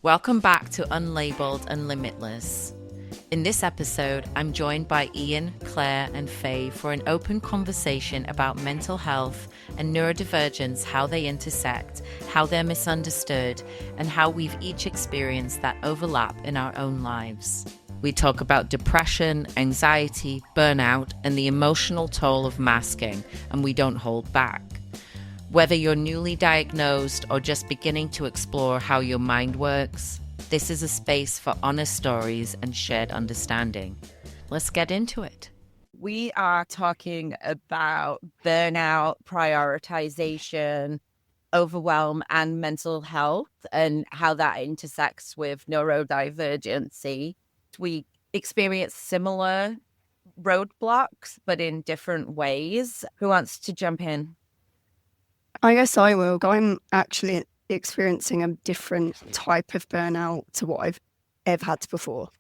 Welcome back to Unlabelled and Limitless. In this episode, I'm joined by Ian, Claire, and Faye for an open conversation about mental health and neurodivergence, how they intersect, how they're misunderstood, and how we've each experienced that overlap in our own lives. We talk about depression, anxiety, burnout, and the emotional toll of masking, and we don't hold back. Whether you're newly diagnosed or just beginning to explore how your mind works, this is a space for honest stories and shared understanding. Let's get into it. We are talking about burnout, prioritization, overwhelm, and mental health, and how that intersects with neurodivergency. We experience similar roadblocks, but in different ways. Who wants to jump in? I guess I will. I'm actually experiencing a different type of burnout to what I've ever had before.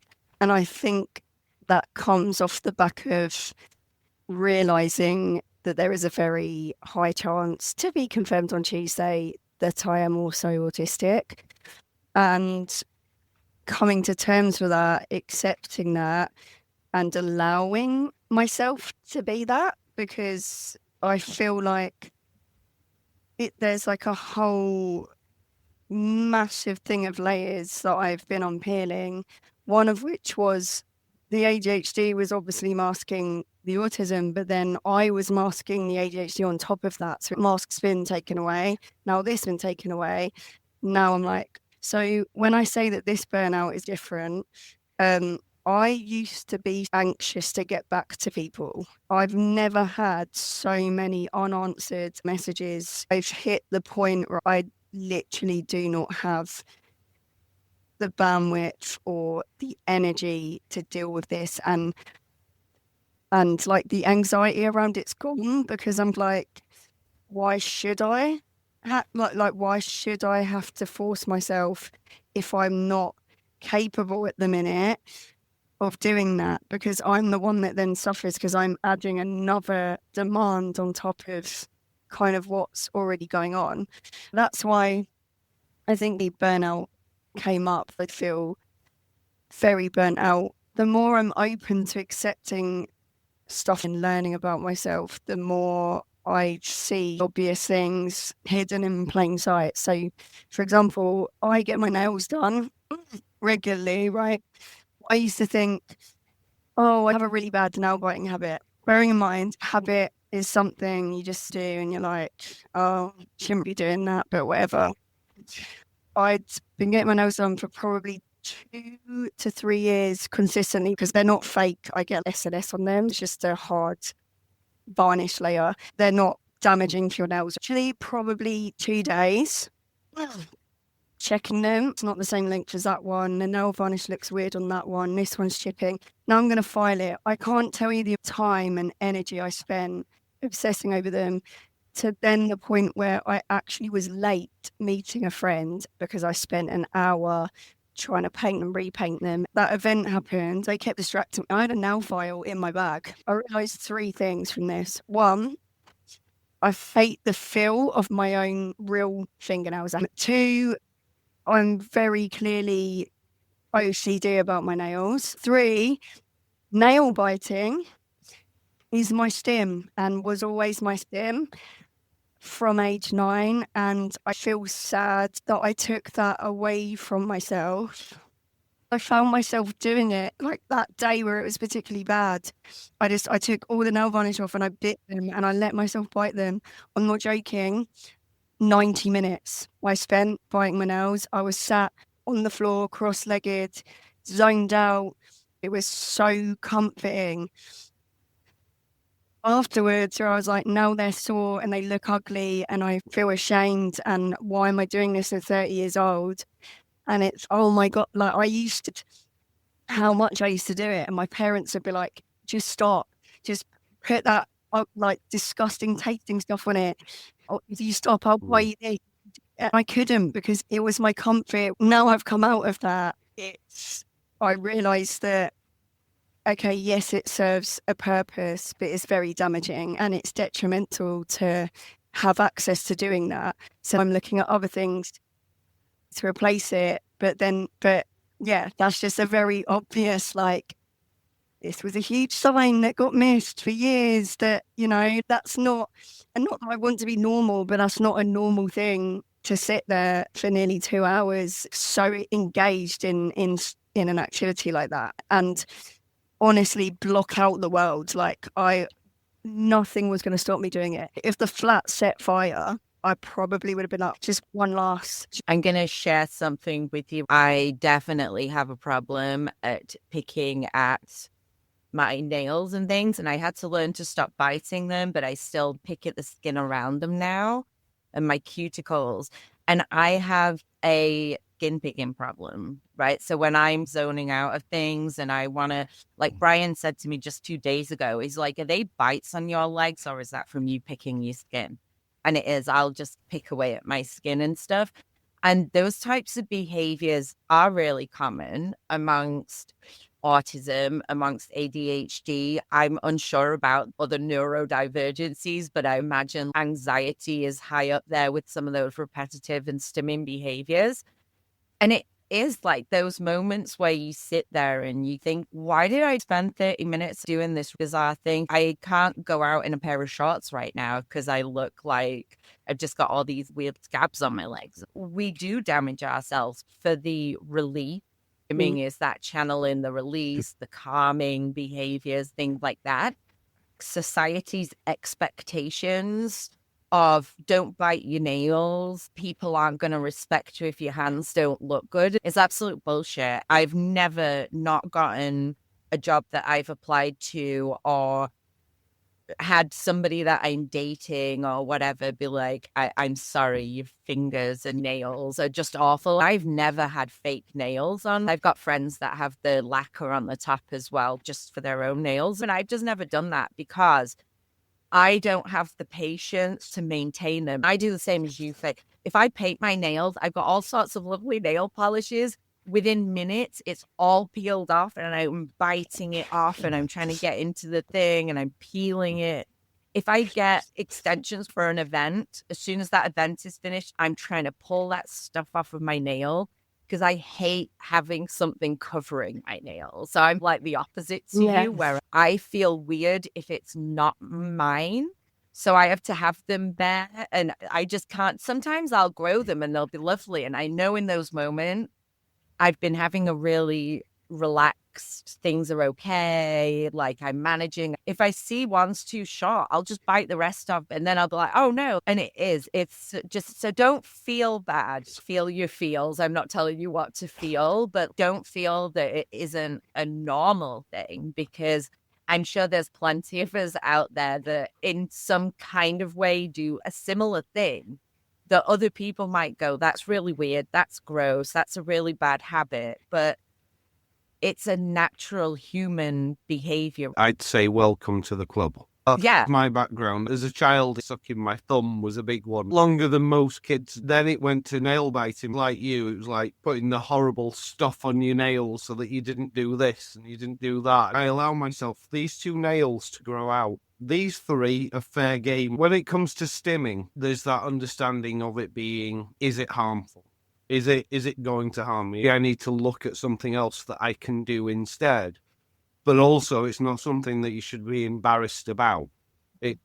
And I think that comes off the back of realising that there is a very high chance, to be confirmed on Tuesday, that I am also autistic. And coming to terms with that, accepting that, and allowing myself to be that, because I feel like there's like a whole massive thing of layers that I've been unpeeling, one of which was the ADHD was obviously masking the autism, but then I was masking the ADHD on top of that. So mask's been taken away. Now this been taken away. Now I'm like, so when I say that this burnout is different, I used to be anxious to get back to people. I've never had so many unanswered messages. I've hit the point where I literally do not have the bandwidth or the energy to deal with this, and like the anxiety around it's gone, because I'm like, why should I why should I have to force myself if I'm not capable at the minute of doing that? Because I'm the one that then suffers, because I'm adding another demand on top of kind of what's already going on. That's why I think the burnout came up. I feel very burnt out. The more I'm open to accepting stuff and learning about myself, the more I see obvious things hidden in plain sight. So, for example, I get my nails done regularly, right? I used to think, oh, I have a really bad nail biting habit. Bearing in mind, habit is something you just do and you're like, oh, shouldn't be doing that, but whatever. I'd been getting my nails done for probably 2 to 3 years consistently, because they're not fake. I get less and less on them. It's just a hard varnish layer. They're not damaging to your nails. Actually, probably 2 days. Checking them. It's not the same length as that one. The nail varnish looks weird on that one. This one's chipping. Now I'm going to file it. I can't tell you the time and energy I spent obsessing over them, to then the point where I actually was late meeting a friend because I spent an hour trying to paint and repaint them. That event happened. They kept distracting me. I had a nail file in my bag. I realised 3 things from this. 1, I hate the feel of my own real fingernails. 2, I'm very clearly OCD about my nails. 3, nail biting is my stim and was always my stim from age 9. And I feel sad that I took that away from myself. I found myself doing it like that day where it was particularly bad. I took all the nail varnish off and I bit them and I let myself bite them. I'm not joking. 90 minutes I spent biting my nails. I was sat on the floor, cross-legged, zoned out. It was so comforting. Afterwards, I was like, now they're sore and they look ugly and I feel ashamed, and why am I doing this at 30 years old? And it's, oh my God, like how much I used to do it. And my parents would be like, just stop, just put that like disgusting tasting stuff on it. If you stop, I'll buy you this. And I couldn't, because it was my comfort. Now I've come out of that, I realised that, okay, yes, it serves a purpose, but it's very damaging and it's detrimental to have access to doing that. So I'm looking at other things to replace it. But yeah, that's just a very obvious, like, this was a huge sign that got missed for years, that, you know, that's not, and not that I want to be normal, but that's not a normal thing to sit there for nearly 2 hours so engaged in an activity like that, and honestly block out the world. Like, nothing was going to stop me doing it. If the flat set fire, I probably would have been up just one last. I'm going to share something with you. I definitely have a problem at picking at my nails and things, and I had to learn to stop biting them, but I still pick at the skin around them now and my cuticles. And I have a skin picking problem, right? So when I'm zoning out of things and I want to, like Brian said to me just 2 days ago, he's like, are they bites on your legs or is that from you picking your skin? And it is. I'll just pick away at my skin and stuff. And those types of behaviors are really common amongst autism, amongst ADHD. I'm unsure about other neurodivergencies, but I imagine anxiety is high up there with some of those repetitive and stimming behaviors. And it is like those moments where you sit there and you think, why did I spend 30 minutes doing this bizarre thing? I can't go out in a pair of shorts right now because I look like I've just got all these weird scabs on my legs. We do damage ourselves for the relief. I mean, is that channeling the release, the calming behaviors, things like that. Society's expectations of don't bite your nails, people aren't going to respect you if your hands don't look good, is absolute bullshit. I've never not gotten a job that I've applied to or had somebody that I'm dating or whatever be like, I'm sorry, your fingers and nails are just awful. I've never had fake nails on. I've got friends that have the lacquer on the top as well, just for their own nails. And I've just never done that because I don't have the patience to maintain them. I do the same as you, Faye. If I paint my nails, I've got all sorts of lovely nail polishes. Within minutes, it's all peeled off and I'm biting it off and I'm trying to get into the thing and I'm peeling it. If I get extensions for an event, as soon as that event is finished, I'm trying to pull that stuff off of my nail because I hate having something covering my nail. So I'm like the opposite to you, where I feel weird if it's not mine. So I have to have them bare and I just can't. Sometimes I'll grow them and they'll be lovely. And I know in those moments, I've been having a really relaxed, things are okay, like I'm managing. If I see one's too short, I'll just bite the rest off and then I'll be like, oh no. And it's just, so don't feel bad. Feel your feels. I'm not telling you what to feel, but don't feel that it isn't a normal thing because I'm sure there's plenty of us out there that in some kind of way do a similar thing. That other people might go, that's really weird, that's gross, that's a really bad habit, but it's a natural human behavior. I'd say welcome to the club. Yeah. My background as a child, sucking my thumb was a big one. Longer than most kids. Then it went to nail biting like you. It was like putting the horrible stuff on your nails so that you didn't do this and you didn't do that. I allow myself these 2 nails to grow out. These 3 are fair game. When it comes to stimming, there's that understanding of it being, is it harmful? Is it going to harm me? I need to look at something else that I can do instead. But also, it's not something that you should be embarrassed about. It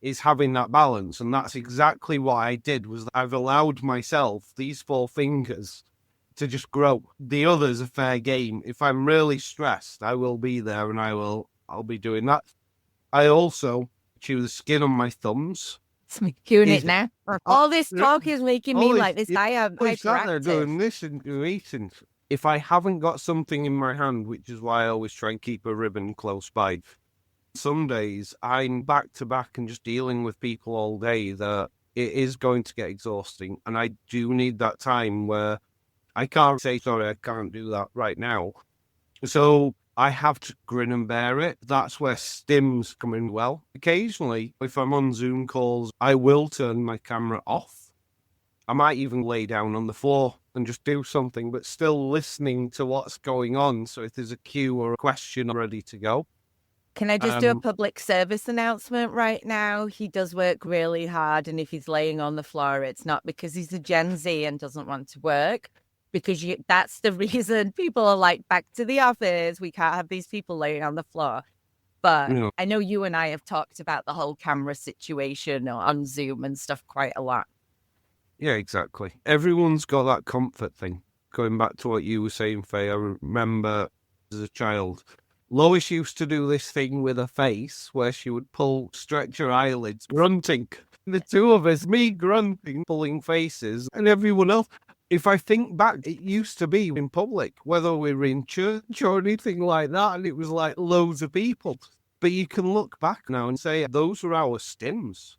is having that balance. And that's exactly what I did, was that I've allowed myself these 4 fingers to just grow. The others are fair game. If I'm really stressed, I will be there and I'll be doing that. I also chew the skin on my thumbs. It's me doing it now. All this talk is making me like this. I am hyperactive. They're hyperactive. doing this and eating. If I haven't got something in my hand, which is why I always try and keep a ribbon close by, some days I'm back to back and just dealing with people all day, that it is going to get exhausting. And I do need that time where I can't say, sorry, I can't do that right now. So I have to grin and bear it. That's where stims come in well. Occasionally, if I'm on Zoom calls, I will turn my camera off. I might even lay down on the floor and just do something, but still listening to what's going on. So if there's a cue or a question ready to go. Can I just do a public service announcement right now? He does work really hard, and if he's laying on the floor, it's not because he's a Gen Z and doesn't want to work, because that's the reason people are like, back to the office. We can't have these people laying on the floor. But I know you and I have talked about the whole camera situation on Zoom and stuff quite a lot. Yeah, exactly. Everyone's got that comfort thing. Going back to what you were saying, Faye, I remember as a child, Lois used to do this thing with her face where she would stretch her eyelids, grunting. The two of us, me grunting, pulling faces, and everyone else. If I think back, it used to be in public, whether we were in church or anything like that, and it was like loads of people. But you can look back now and say those were our stims,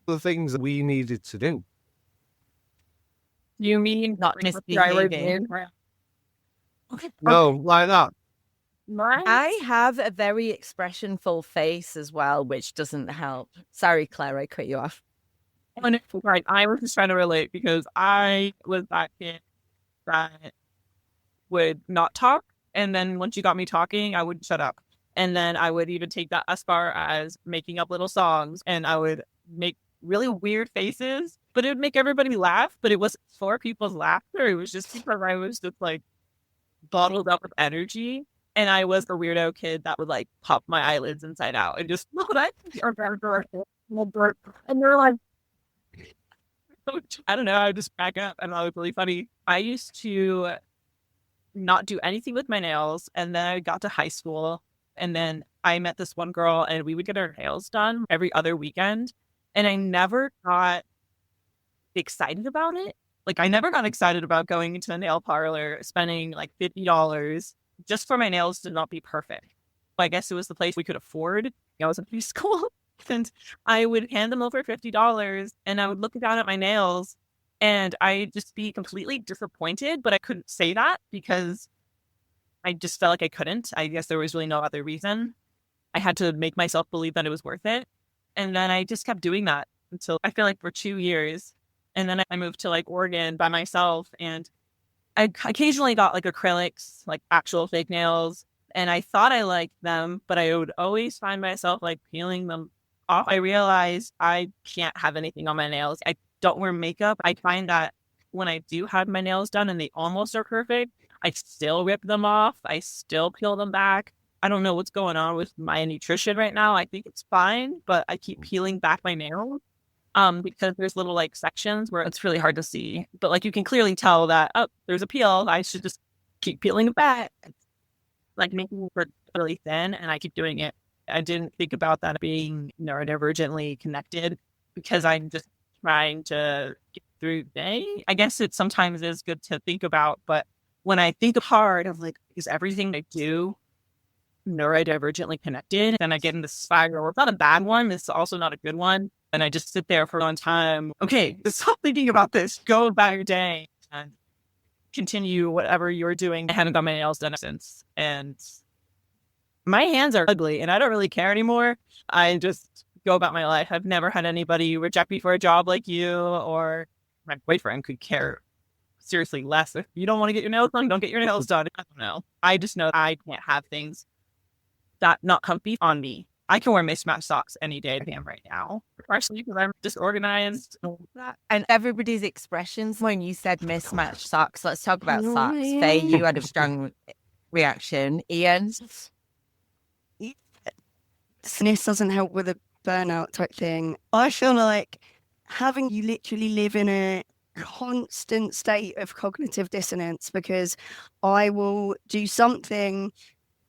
the things that we needed to do. You mean not misbehaving? No, like that. I have a very expressionful face as well, which doesn't help. Sorry, Claire, I cut you off. Right, I was just trying to relate because I was that kid that would not talk, and then once you got me talking, I would shut up. And then I would even take that as far as making up little songs, and I would make really weird faces, but it would make everybody laugh, but it wasn't for people's laughter. It was just because I was just like bottled up with energy. And I was the weirdo kid that would like pop my eyelids inside out and just look what I and they're like, I don't know, I would just crack up and that was really funny. I used to not do anything with my nails, and then I got to high school, and then I met this one girl, and we would get our nails done every other weekend, and I never got excited about it. Like I never got excited about going into a nail parlor, spending like $50 just for my nails to not be perfect. But I guess it was the place we could afford. I was in preschool, and I would hand them over $50, and I would look down at my nails, and I'd just be completely disappointed, but I couldn't say that because I just felt like I couldn't. I guess there was really no other reason. I had to make myself believe that it was worth it. And then I just kept doing that until I feel like for 2 years. And then I moved to like Oregon by myself, and I occasionally got like acrylics, like actual fake nails, and I thought I liked them, but I would always find myself like peeling them off. I realized I can't have anything on my nails. I don't wear makeup. I find that when I do have my nails done and they almost are perfect, I still rip them off. I still peel them back. I don't know what's going on with my nutrition right now. I think it's fine, but I keep peeling back my nails. Because there's little like sections where it's really hard to see, but like you can clearly tell that, oh, there's a peel. I should just keep peeling it back, like making it really thin, and I keep doing it. I didn't think about that being neurodivergently connected because I'm just trying to get through the day. I guess it sometimes is good to think about, but when I think hard of like, is everything I do neurodivergently connected? Then I get in this spiral. It's not a bad one. It's also not a good one. And I just sit there for a long time. Okay, stop thinking about this. Go about your day and continue whatever you're doing. I haven't got my nails done since. And my hands are ugly and I don't really care anymore. I just go about my life. I've never had anybody reject me for a job like you, or my boyfriend could care seriously less. If you don't want to get your nails done, don't get your nails done. I don't know. I just know I can't have things that not comfy on me. I can wear mismatched socks any day I am right now, partially because I'm disorganized. And everybody's expressions when you said mismatched socks. Let's talk about socks. Faye, you had a strong reaction. Ian? This doesn't help with a burnout type thing. I feel like having you literally live in a constant state of cognitive dissonance, because I will do something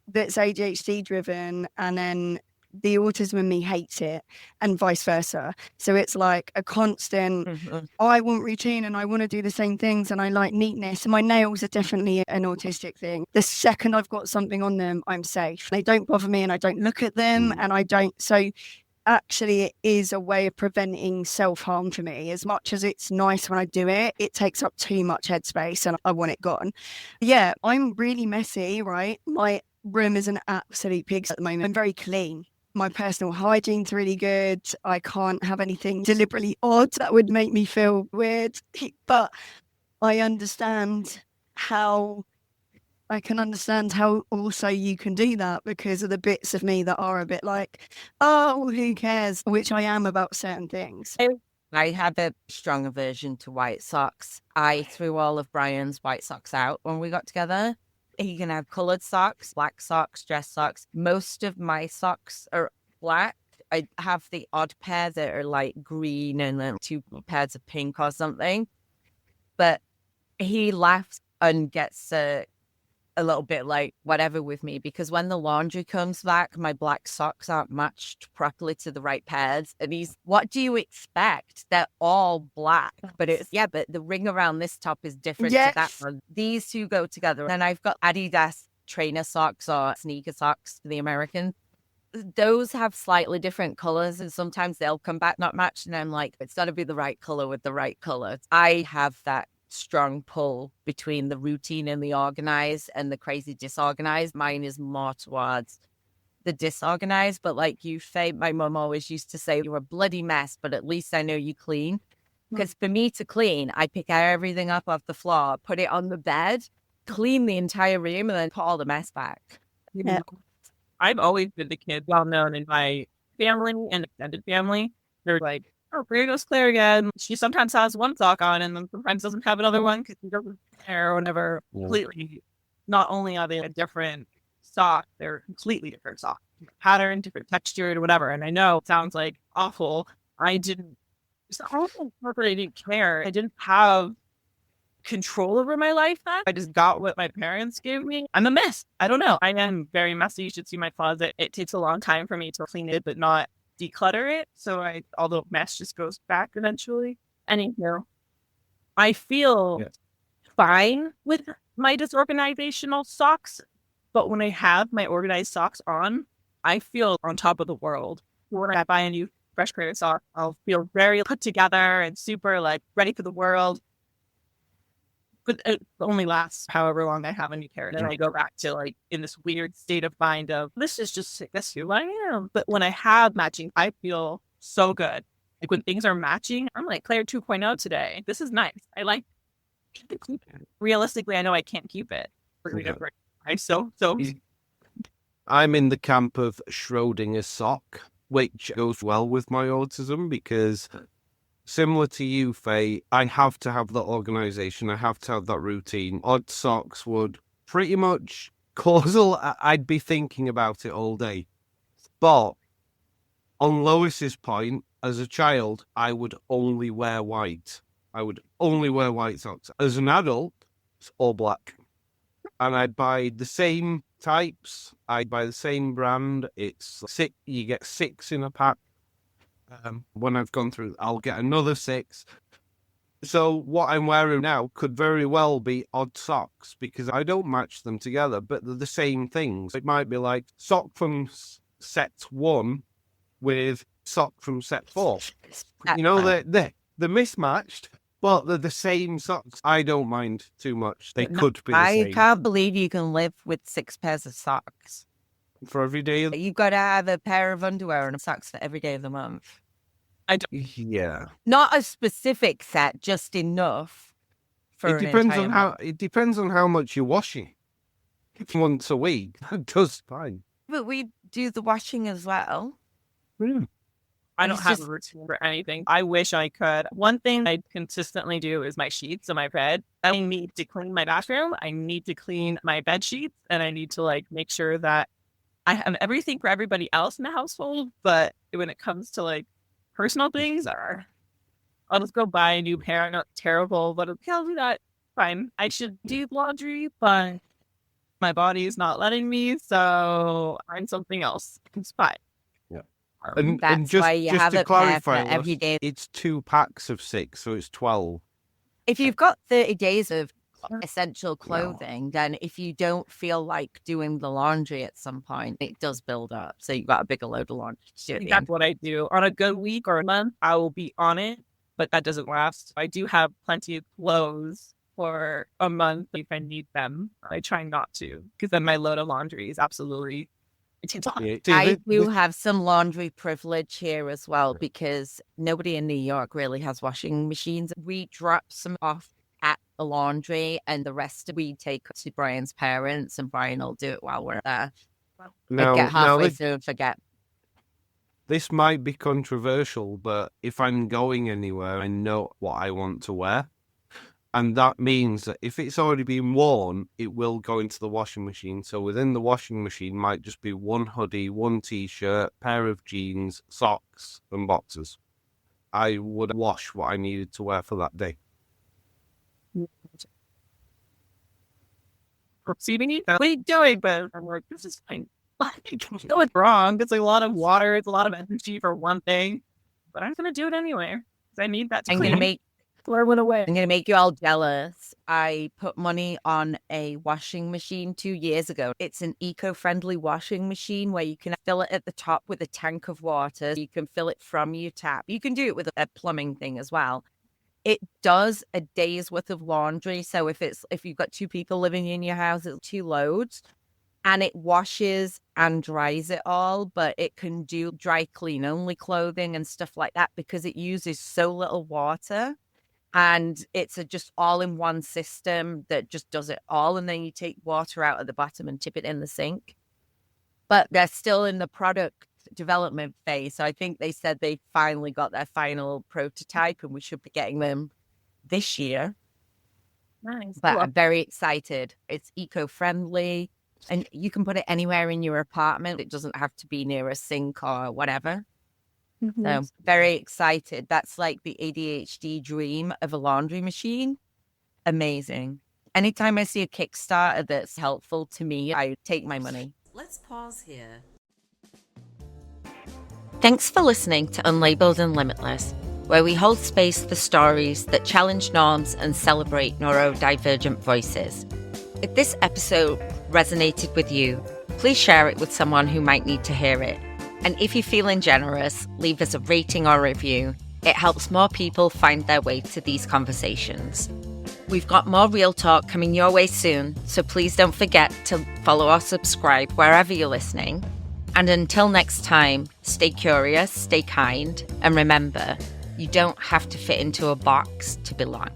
that's ADHD driven and then the autism in me hates it, and vice versa. So it's like a constant, I want routine and I want to do the same things and I like neatness. And my nails are definitely an autistic thing. The second I've got something on them, I'm safe. They don't bother me and I don't look at them and I don't. So actually it is a way of preventing self-harm for me. As much as it's nice when I do it, it takes up too much headspace and I want it gone. Yeah, I'm really messy, right? My room is an absolute pig at the moment. I'm very clean. My personal hygiene's really good. I can't have anything deliberately odd that would make me feel weird. But I understand how I can understand how also you can do that because of the bits of me that are a bit like, oh, who cares, which I am about certain things. I have a strong aversion to white socks. I threw all of Brian's white socks out when we got together. He can have coloured socks, black socks, dress socks. Most of my socks are black. I have the odd pair that are like green and then 2 pairs of pink or something. But he laughs and gets a little bit like whatever with me because when the laundry comes back, my black socks aren't matched properly to the right pairs. And he's, what do you expect? They're all black. But but the ring around this top is different to that one. These two go together. And I've got Adidas trainer socks or sneaker socks for the Americans. Those have slightly different colors and sometimes they'll come back not matched. And I'm like, it's got to be the right color with the right color. I have that strong pull between the routine and the organized and the crazy disorganized. Mine is more towards the disorganized, but like you, Faye, my mom always used to say, you're a bloody mess, but at least I know you clean. Because for me to clean, I pick everything up off the floor, put it on the bed, clean the entire room, and then put all the mess back. Yeah. I've always been the kid well known in my family and extended family. They're like, oh, here goes Claire again. She sometimes has one sock on and then sometimes doesn't have another one because she doesn't care or whatever. Yeah. Completely. Not only are they a different sock, they're completely different sock. Pattern, different texture, or whatever. And I know it sounds like awful. It's not awful, but I didn't care. I didn't have control over my life then. I just got what my parents gave me. I'm a mess. I don't know. I am very messy. You should see my closet. It takes a long time for me to clean it, but not declutter it. So all the mess just goes back eventually. Anywho, I feel fine with my disorganizational socks, but when I have my organized socks on, I feel on top of the world. When I buy a new fresh pair of socks, I'll feel very put together and super like ready for the world. But it only lasts however long I have a new pair. And then I go back to like in this weird state of mind of this is just that's who I am. But when I have matching, I feel so good. Like when things are matching, I'm like Claire 2.0 today. This is nice. I like it. Realistically, I know I can't keep it. I'm in the camp of Schrodinger's sock, which goes well with my autism because similar to you, Faye, I have to have that organization. I have to have that routine. Odd socks would pretty much I'd be thinking about it all day. But on Lois's point, as a child, I would only wear white. I would only wear white socks. As an adult, it's all black. And I'd buy the same types. I'd buy the same brand. It's six. You get 6 in a pack. When I've gone through, I'll get another 6. So what I'm wearing now could very well be odd socks because I don't match them together, but they're the same things. It might be like sock from set 1 with sock from set 4. You know, they're mismatched, but they're the same socks. I don't mind too much. They could be the same. I can't believe you can live with 6 pairs of socks. For every day? You've got to have a pair of underwear and socks for every day of the month. Yeah. Not a specific set, just enough for it depends on how much you're washing. If once a week, that does fine. But we do the washing as well. Yeah. I don't have a routine for anything. I wish I could. One thing I consistently do is my sheets in my bed. I need to clean my bathroom. I need to clean my bed sheets, and I need to like make sure that I have everything for everybody else in the household. But when it comes to like personal things, I'll just go buy a new pair. I know it's terrible, but I'll do that. Fine. I should do laundry, but my body is not letting me, so find something else. It's fine. And just, why you have to a clarify, pair for every day. It's 2 packs of 6, so it's 12. If you've got 30 days of essential clothing, then if you don't feel like doing the laundry at some point, it does build up. So you've got a bigger load of laundry to do. That's what I do. On a good week or a month, I will be on it, but that doesn't last. I do have plenty of clothes for a month if I need them. I try not to, because then my load of laundry is absolutely... I do have some laundry privilege here as well because nobody in New York really has washing machines. We drop some off at the laundry, and the rest we take to Brian's parents, and Brian will do it while we're there. I get halfway through and forget. This might be controversial, but if I'm going anywhere, I know what I want to wear. And that means that if it's already been worn, it will go into the washing machine. So within the washing machine might just be one hoodie, one t-shirt, pair of jeans, socks, and boxers. I would wash what I needed to wear for that day. Proceeding, what are you doing? But I'm like, this is fine. No, it's wrong. It's a lot of water. It's a lot of energy for one thing. But I'm going to do it anyway. Because I need that to clean. Where went away? I'm going to make you all jealous. I put money on a washing machine 2 years ago. It's an eco-friendly washing machine where you can fill it at the top with a tank of water. You can fill it from your tap. You can do it with a plumbing thing as well. It does a day's worth of laundry. So if you've got 2 people living in your house, it's 2 loads. And it washes and dries it all, but it can do dry clean only clothing and stuff like that because it uses so little water. And it's a just all-in-one system that just does it all. And then you take water out at the bottom and tip it in the sink. But they're still in the product development phase. So I think they said they finally got their final prototype and we should be getting them this year. Nice. But I'm very excited. It's eco-friendly and you can put it anywhere in your apartment. It doesn't have to be near a sink or whatever. Mm-hmm. So very excited. That's like the ADHD dream of a laundry machine. Amazing. Anytime I see a Kickstarter that's helpful to me, I take my money. Let's pause here. Thanks for listening to Unlabelled and Limitless, where we hold space for stories that challenge norms and celebrate neurodivergent voices. If this episode resonated with you, please share it with someone who might need to hear it. And if you're feeling generous, leave us a rating or review. It helps more people find their way to these conversations. We've got more real talk coming your way soon, so please don't forget to follow or subscribe wherever you're listening. And until next time, stay curious, stay kind, and remember, you don't have to fit into a box to belong.